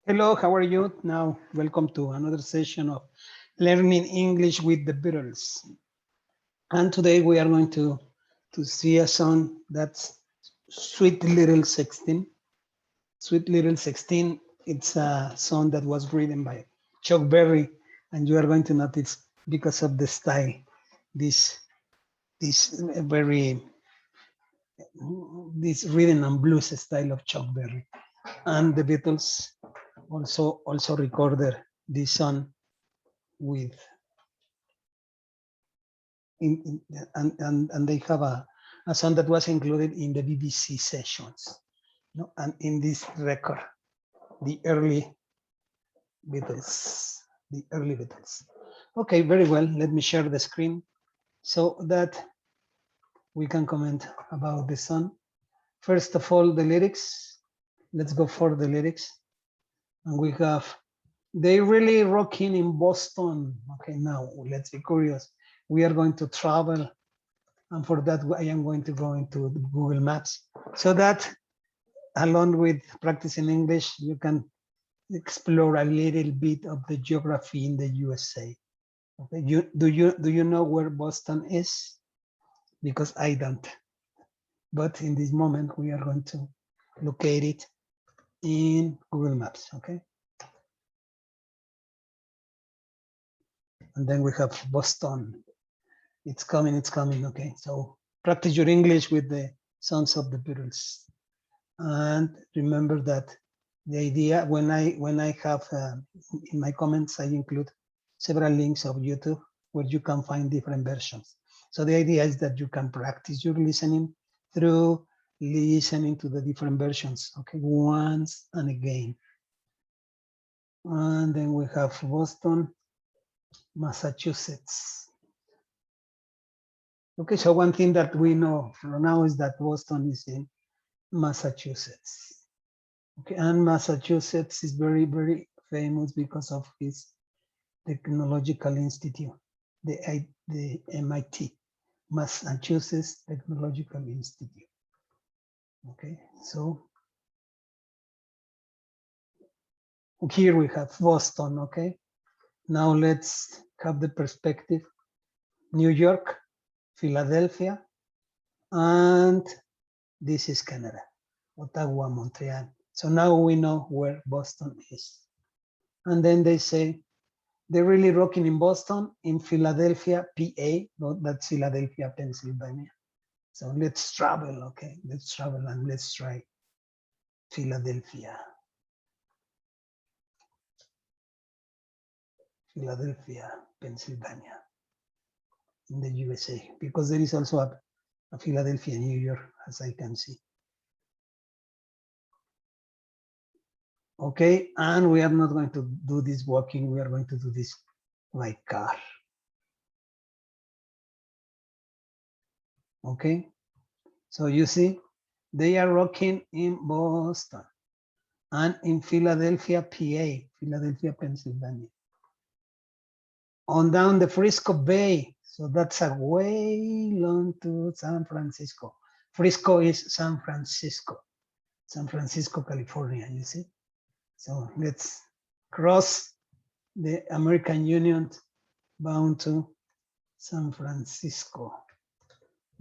Hello, how are you? Now, welcome to another session of Learning English with the Beatles. And today we are going to see a song that's Sweet Little 16. Sweet Little 16, it's a song that was written by Chuck Berry, and you are going to notice because of the style, this very this rhythm and blues style of Chuck Berry. And the Beatles also recorded this song with and they have a song that was included in the BBC sessions, and in this record, the early Beatles, the early Beatles. Okay, very well. Let me share the screen so that we can comment about the song. First of all, the lyrics. Let's go for the lyrics. And we have, they really rocking in Boston. Okay, now let's be curious. We are going to travel, and for that I am going to go into Google Maps so that along with practicing English, you can explore a little bit of the geography in the USA. Okay, do you know where Boston is? Because I don't. But in this moment, we are going to locate it in Google Maps. Okay. And then we have Boston. It's coming, it's coming. Okay. So practice your English with the songs of the Beatles. And remember that the idea, when I have in my comments, I include several links of YouTube where you can find different versions. So the idea is that you can practice your listening through listening to the different versions, okay, once and again. And then we have Boston, Massachusetts. Okay, so one thing that we know for now is that Boston is in Massachusetts. Okay, and Massachusetts is very, very famous because of its technological institute, the MIT, Massachusetts Technological Institute. Okay, so here we have Boston. Okay, now let's have the perspective. New York, Philadelphia, and this is Canada, Ottawa, Montreal. So now we know where Boston is. And then they say, they're really rocking in Boston, in Philadelphia, PA, no, that's Philadelphia, Pennsylvania. So let's travel, okay? Let's travel and let's try Philadelphia. Philadelphia, Pennsylvania, in the USA, because there is also a Philadelphia, New York, as I can see. Okay, and we are not going to do this walking, we are going to do this by car. Okay, so you see, they are rocking in Boston and in Philadelphia, PA, Philadelphia, Pennsylvania. On down the Frisco Bay, so that's a way long to San Francisco. Frisco is San Francisco, California, you see? So let's cross the American Union bound to San Francisco.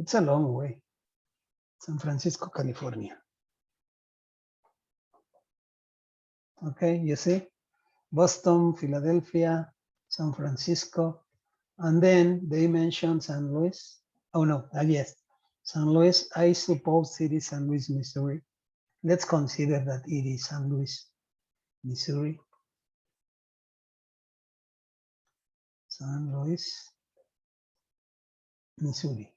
It's a long way. San Francisco, California. Okay, you see? Boston, Philadelphia, San Francisco, and then they mentioned San Luis. Oh no, yes, San Luis, I suppose it is San Luis, Missouri. Let's consider that it is San Luis, Missouri. San Luis, Missouri.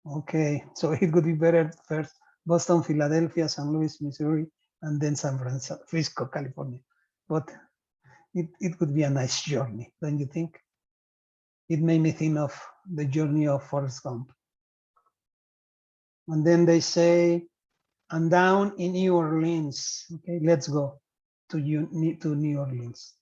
Okay, so it would be better first Boston, Philadelphia, San Luis, Missouri, and then San Francisco, California. But it would be a nice journey, don't you think? It made me think of the journey of Forrest Gump. And then they say, and down in New Orleans. Okay, let's go to New Orleans.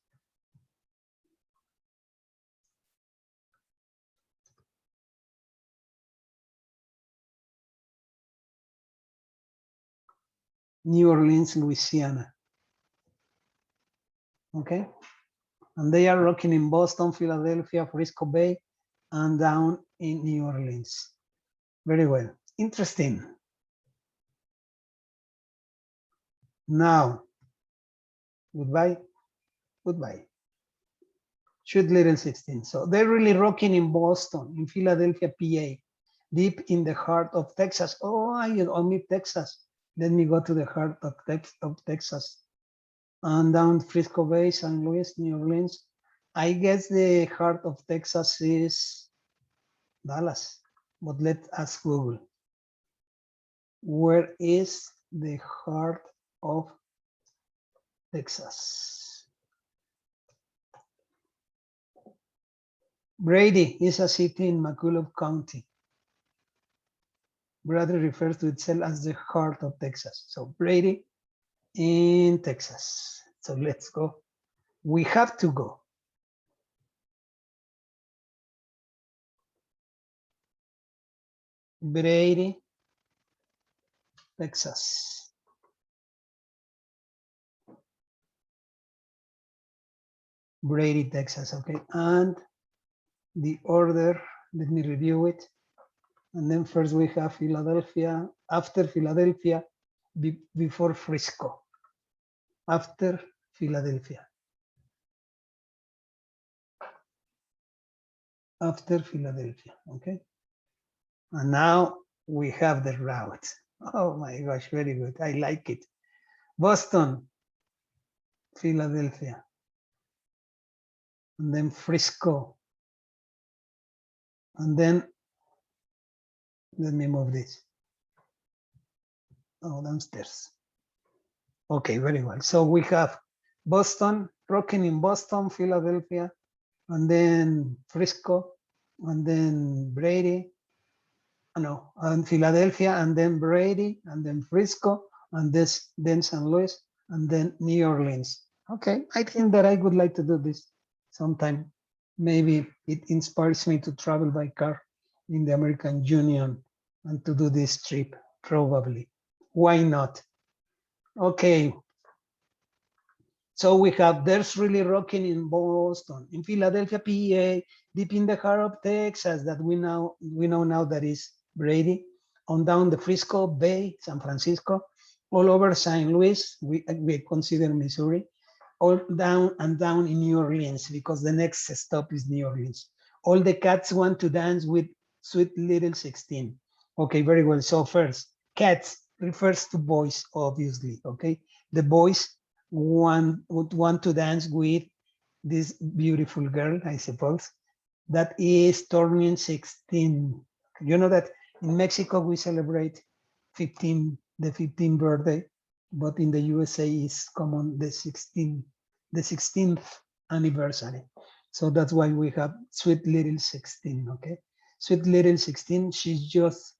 New Orleans, Louisiana. Okay. And they are rocking in Boston, Philadelphia, Frisco Bay, and down in New Orleans. Very well. Interesting. Now, goodbye. Goodbye. Sweet Little 16. So they're really rocking in Boston, in Philadelphia, PA, deep in the heart of Texas. Oh, I omit Texas. Let me go to the heart of Texas. And down Frisco Bay, St. Louis, New Orleans. I guess the heart of Texas is Dallas, but let us Google. Where is the heart of Texas? Brady is a city in McCulloch County. Brady refers to itself as the heart of Texas. So Brady in Texas. So let's go. We have to go. Brady, Texas. Brady, Texas. Okay. And the order, let me review it. And then first we have Philadelphia, after Philadelphia, before Frisco. After Philadelphia. After Philadelphia, okay? And now we have the route. Oh my gosh, very good. I like it. Boston, Philadelphia, and then Frisco. And then, let me move this. Oh, downstairs. Okay, very well. So we have Boston, rocking in Boston, Philadelphia, and then Frisco, and then Brady, no, and Philadelphia, and then Brady, and then Frisco, and then St. Louis, and then New Orleans. Okay, I think that I would like to do this sometime. Maybe it inspires me to travel by car in the American Union and to do this trip, probably. Why not? Okay. So we have There's Really Rocking in Boston, in Philadelphia, PA, deep in the heart of Texas, that we know now that is Brady, on down the Frisco Bay, San Francisco, all over St. Louis, we consider Missouri, all down and down in New Orleans, because the next stop is New Orleans. All the cats want to dance with Sweet Little 16. Okay, very well. So first, cats refers to boys, obviously, okay? The boys would want to dance with this beautiful girl, I suppose, that is turning 16. You know that in Mexico we celebrate the 15th birthday, but in the USA is common the 16th anniversary. So that's why we have Sweet Little 16, okay? Sweet Little 16, she's just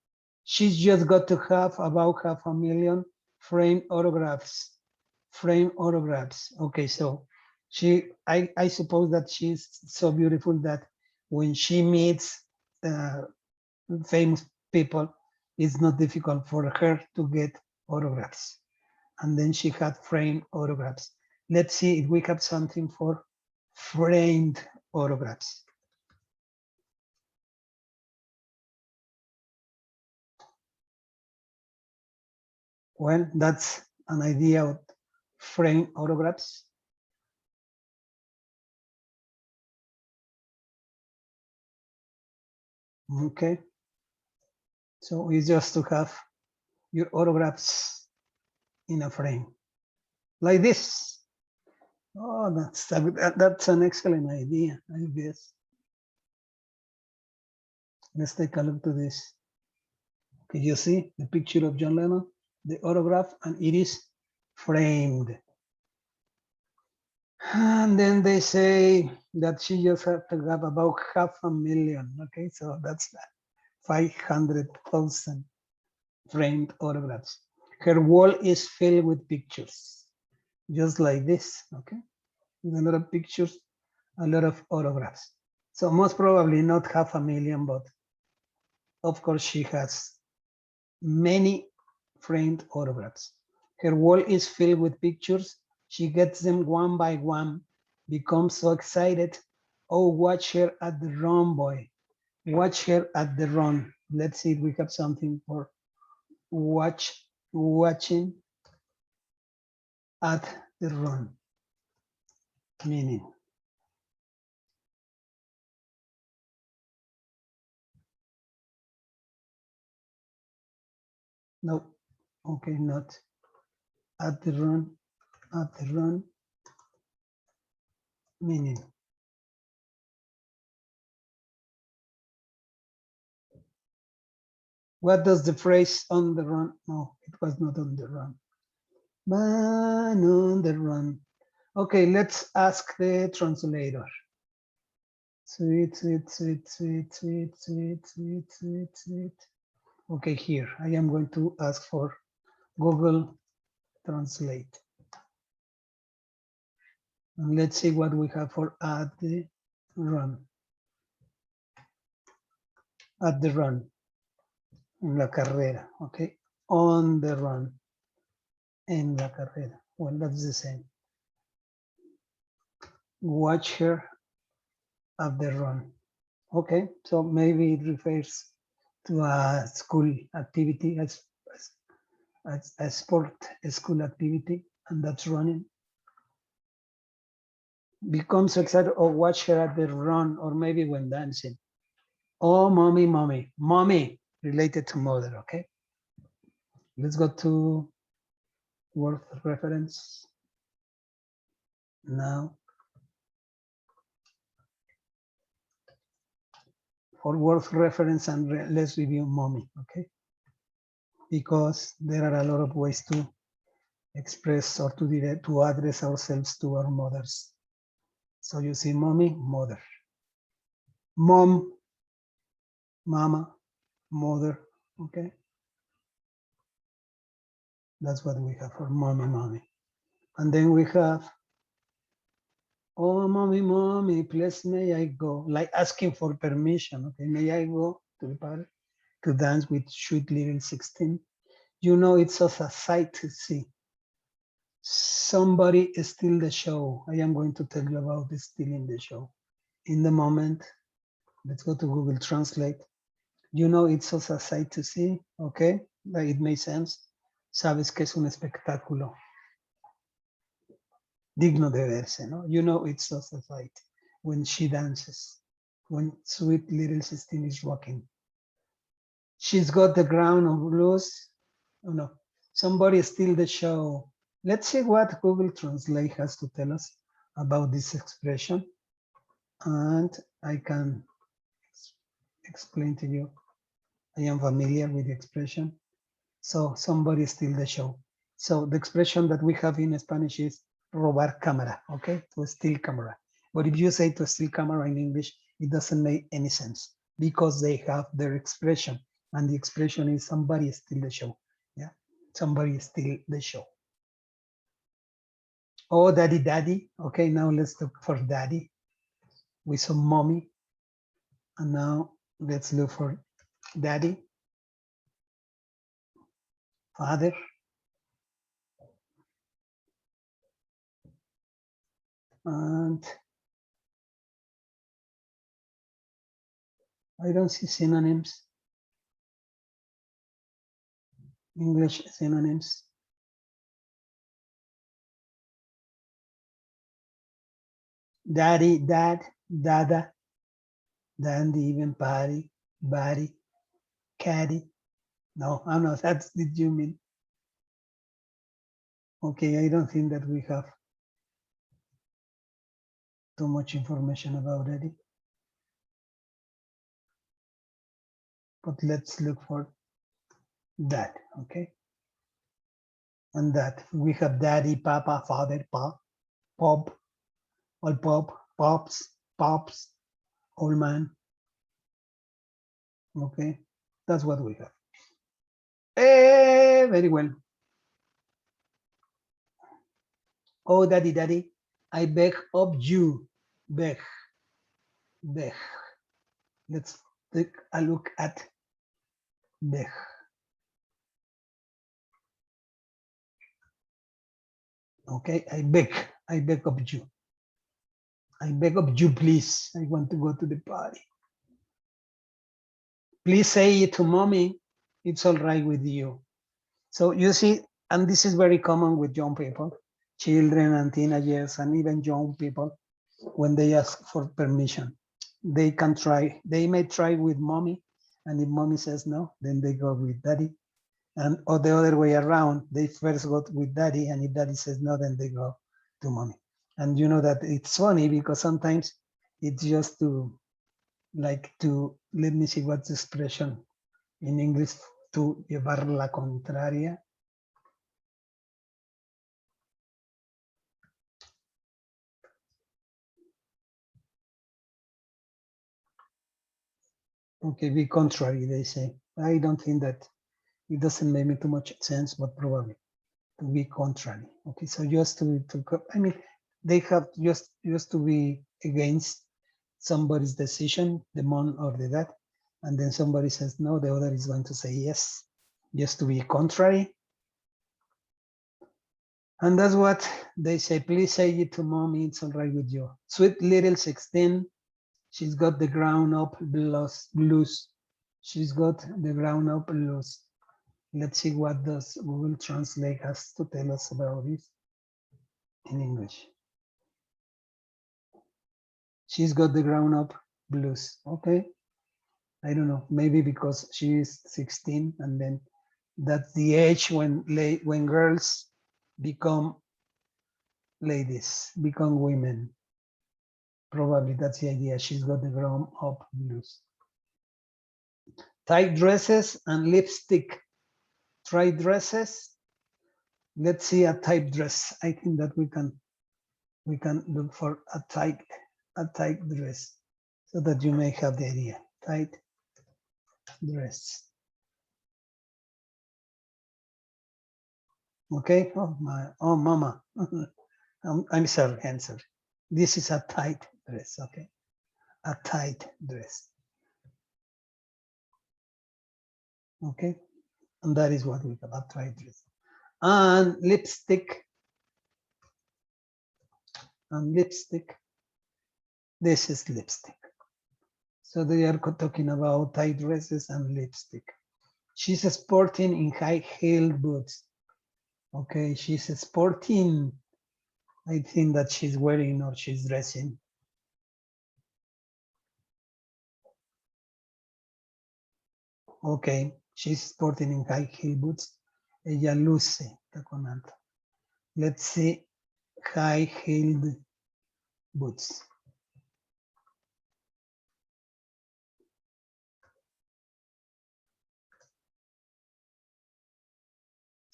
got to have about 500,000 framed autographs. Okay, so I suppose that she's so beautiful that when she meets famous people, it's not difficult for her to get autographs. And then she had framed autographs. Let's see if we have something for framed autographs. Well, that's an idea of framed autographs. Okay. So it's just to have your autographs in a frame like this. Oh, that's an excellent idea, I guess. Let's take a look to this. Can you see the picture of John Lennon, the autograph, and it is framed. And then they say that she just had to have about 500,000. Okay, so that's 500,000 framed autographs. Her wall is filled with pictures, just like this. Okay, with a lot of pictures, a lot of autographs. So most probably not 500,000, but of course she has many framed autographs. Her wall is filled with pictures. She gets them one by one, becomes so excited. Oh, watch her at the run, boy. Watch her at the run. Let's see if we have something for watching at the run. Meaning. No, okay, not at the run, meaning. What does the phrase on the run? No, it was not on the run. Man on the run. Okay, let's ask the translator. Sweet, sweet, sweet, sweet, sweet, sweet, sweet, sweet, sweet. Okay, here I am going to ask for Google Translate. And let's see what we have for at the run. At the run. En la carrera, okay? On the run. En la carrera. Well, that's the same. Watch her at the run. Okay, so maybe it refers to a school activity, as a sport a school activity, and that's running. Becomes excited or watch her at the run, or maybe when dancing. Oh, mommy, mommy, mommy, related to mother, okay? Let's go to word reference now. For word reference and let's review mommy, okay? Because there are a lot of ways to express or to address ourselves to our mothers. So you see mommy, mother. Mom, mama, mother, okay? That's what we have for mommy, mommy. And then we have, oh, mommy, mommy, please may I go? Like asking for permission, okay? May I go to the party to dance with sweet little 16? You know, it's just a sight to see. Somebody steal the show. I am going to tell you about the stealing the show. In the moment, let's go to Google Translate. You know, it's just a sight to see, okay? Like it makes sense. Sabes que es un espectáculo digno de verse, no? You know, it's just a sight when she dances, when sweet little 16 is rocking. She's got the ground on loose. Oh no, somebody steal the show. Let's see what Google Translate has to tell us about this expression. And I can explain to you. I am familiar with the expression. So somebody steal the show. So the expression that we have in Spanish is robar cámara, okay? To steal camera. But if you say to steal camera in English, it doesn't make any sense because they have their expression, and the expression is somebody steal the show. Yeah, somebody steal the show. Oh, daddy, daddy. Okay, now let's look for daddy. We saw mommy, and now let's look for daddy, father, and I don't see synonyms, English synonyms. Daddy, dad, dada, dandy, even party, body, caddy. No, I know that's did you mean. Okay, I don't think that we have too much information about it. But let's look for that, okay? And that we have daddy, papa, father, pop, pop, all pop, pops, pops, old man. Okay, that's what we have. Very well. Oh, daddy, daddy, I beg of you, beg, beg. Let's take a look at beg. Okay, I beg of you. I beg of you, please. I want to go to the party. Please say it to mommy. It's all right with you. So you see, and this is very common with young people, children and teenagers, and even young people, when they ask for permission. They can try, they may try with mommy, and if mommy says no, then they go with daddy. And or the other way around, they first go with daddy, and if daddy says no, then they go to mommy. And you know that it's funny because sometimes it's just to like to, let me see what's the expression in English, to llevar la contraria. Okay, be contrary, they say. I don't think that it doesn't make me too much sense, but probably to be contrary. Okay, so just to I mean, they have just to be against somebody's decision, the mom or the dad, and then somebody says no, the other is going to say yes, just to be contrary. And that's what they say. Please say it to mommy, it's all right with you. Sweet little 16, she's got the ground up blues. She's got the ground up blues. Let's see what does Google Translate has to tell us about this in English. She's got the ground up blues. Okay. I don't know, maybe because she is 16 and then that's the age when girls become ladies, become women. Probably that's the idea. She's got the grown up blues. Tight dresses and lipstick. Tight dresses. Let's see a tight dress. I think that we can look for a tight dress so that you may have the idea. Tight dress. Okay. Oh mama. I'm sorry, answer. This is a tight dress, okay? A tight dress. Okay? And that is what we have, a tight dress. And lipstick. And lipstick. This is lipstick. So they are talking about tight dresses and lipstick. She's sporting in high-heeled boots. Okay, she's sporting. I think that she's wearing or she's dressing. Okay, she's sporting in high-heel boots. Ella luce, está con alto. Let's see, high-heeled boots.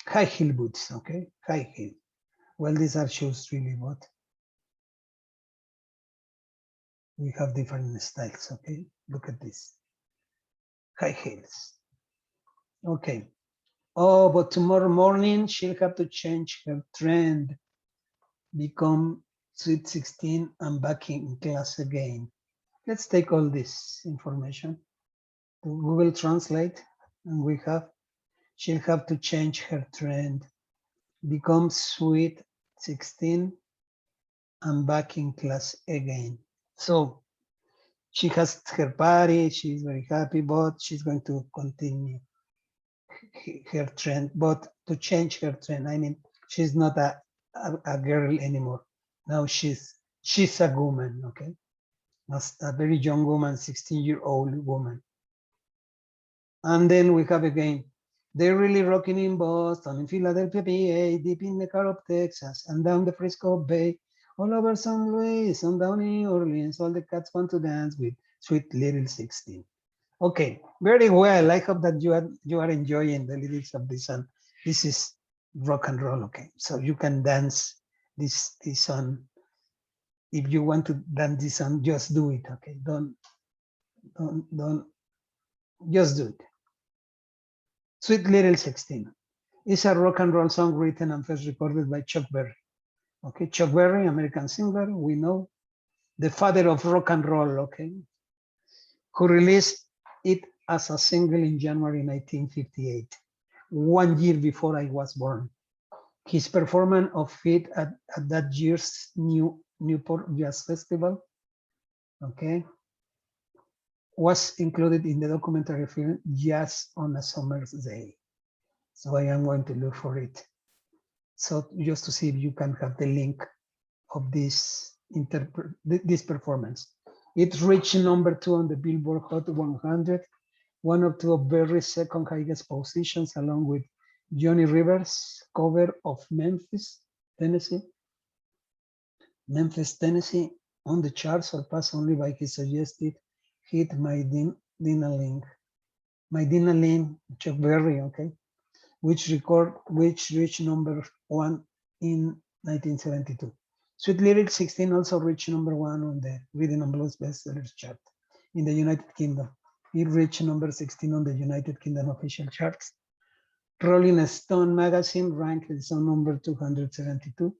High heel boots, okay? High heel. Well, these are shoes really, but we have different styles, okay? Look at this. High heels. Okay. Oh, but tomorrow morning she'll have to change her trend, become sweet 16 and back in class again. Let's take all this information to Google Translate, and we have, she'll have to change her trend, become sweet 16 and back in class again. So she has her party, she's very happy, but she's going to continue her trend, but to change her trend, I mean, she's not a girl anymore. Now she's a woman, okay? That's a very young woman, 16-year-old woman. And then we have again, they're really rocking in Boston, in Philadelphia, PA, deep in the car of Texas, and down the Frisco Bay, all over St. Louis, and down in New Orleans, all the cats want to dance with sweet little 16. Okay, very well. I hope that you are enjoying the lyrics of this song. This is rock and roll, okay? So you can dance this song. If you want to dance this song, just do it, okay? Don't, just do it. Sweet Little 16 is a rock and roll song written and first recorded by Chuck Berry. Okay, Chuck Berry, American singer, we know, the father of rock and roll, okay, who released it as a single in January 1958, 1 year before I was born. His performance of it at that year's Newport Jazz Festival, okay, was included in the documentary film Jazz on a Summer's Day. So I am going to look for it. So just to see if you can have the link of this performance. It reached #2 on the Billboard Hot 100, one of two of Berry's second highest positions, along with Johnny Rivers' cover of Memphis, Tennessee. Tennessee on the charts, surpassed only by his suggested hit My Dina Lynn, Chuck Berry, okay, which reached #1 in 1972. Sweet Lyrics 16 also reached #1 on the Rhythm and Blues bestsellers chart in the United Kingdom. It reached #16 on the United Kingdom official charts. Rolling Stone magazine ranked the song #272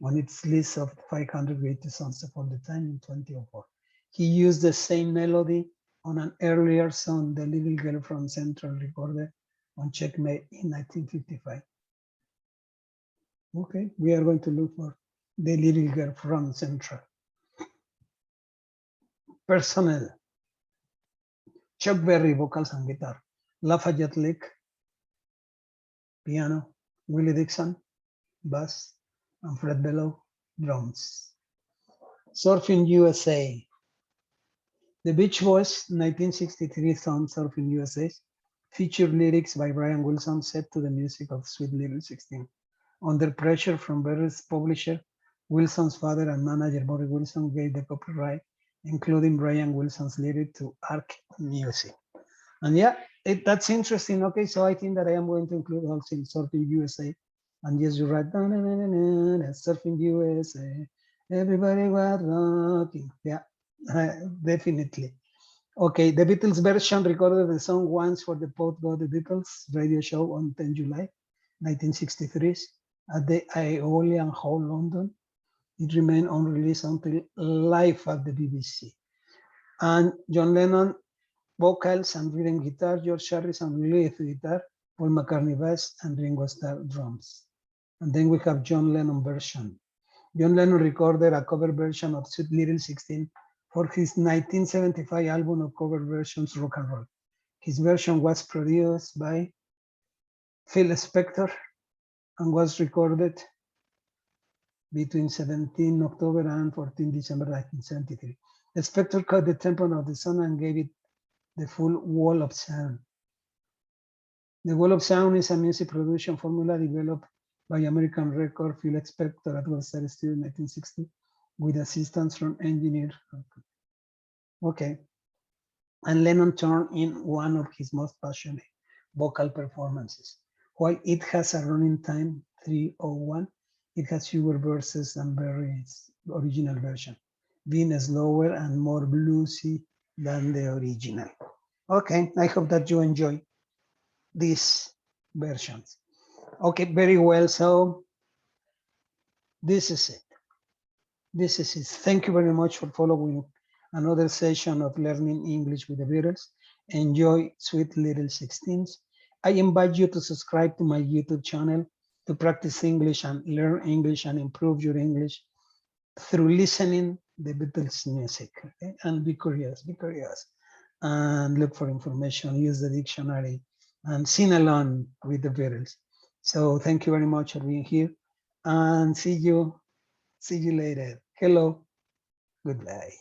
on its list of 500 greatest songs of all the time in 2004. He used the same melody on an earlier song, The Little Girl from Central, recorded on Checkmate in 1955. Okay, we are going to look for The Little Girl from Central. Personnel: Chuck Berry, vocals and guitar. Lafayette Lick, piano. Willie Dixon, bass. And Fred Bellow, drums. Surfing USA. The Beach Boys' 1963 song Surfing USA featured lyrics by Brian Wilson set to the music of Sweet Little 16. Under pressure from Berry's publisher, Wilson's father and manager Bobby Wilson gave the copyright, including Brian Wilson's lyric, to Arc Music. And yeah, that's interesting. Okay, so I think that I am going to include also in Surfing USA. And yes, you write down Surfing USA. Everybody was rocking. Yeah, definitely. Okay, the Beatles version recorded the song once for the Pod Got the Beatles radio show on 10 July 1963 at the Aeolian Hall, London. It remained unreleased until live at the BBC. And John Lennon vocals and rhythm guitar, George Harrison lead guitar, Paul McCartney bass, and Ringo Starr drums. And then we have John Lennon version. John Lennon recorded a cover version of Sweet Little 16 for his 1975 album of cover versions, Rock and Roll. His version was produced by Phil Spector and was recorded between 17 October and 14 December 1973. Spector cut the tempo of the song and gave it the full wall of sound. The wall of sound is a music production formula developed by American record Phil Spector at Webster Studio in 1960 with assistance from engineer. Okay. And Lennon turned in one of his most passionate vocal performances. While it has a running time 3:01, it has fewer verses than Berry's original version, being slower and more bluesy than the original. Okay, I hope that you enjoy these versions. Okay, very well. So this is it. This is it. Thank you very much for following another session of Learning English with the Beatles. Enjoy Sweet Little 16s. I invite you to subscribe to my YouTube channel to practice English and learn English and improve your English through listening the Beatles music. Okay? And be curious, and look for information, use the dictionary, and sing along with the Beatles. So thank you very much for being here, and see you later. Hello, goodbye.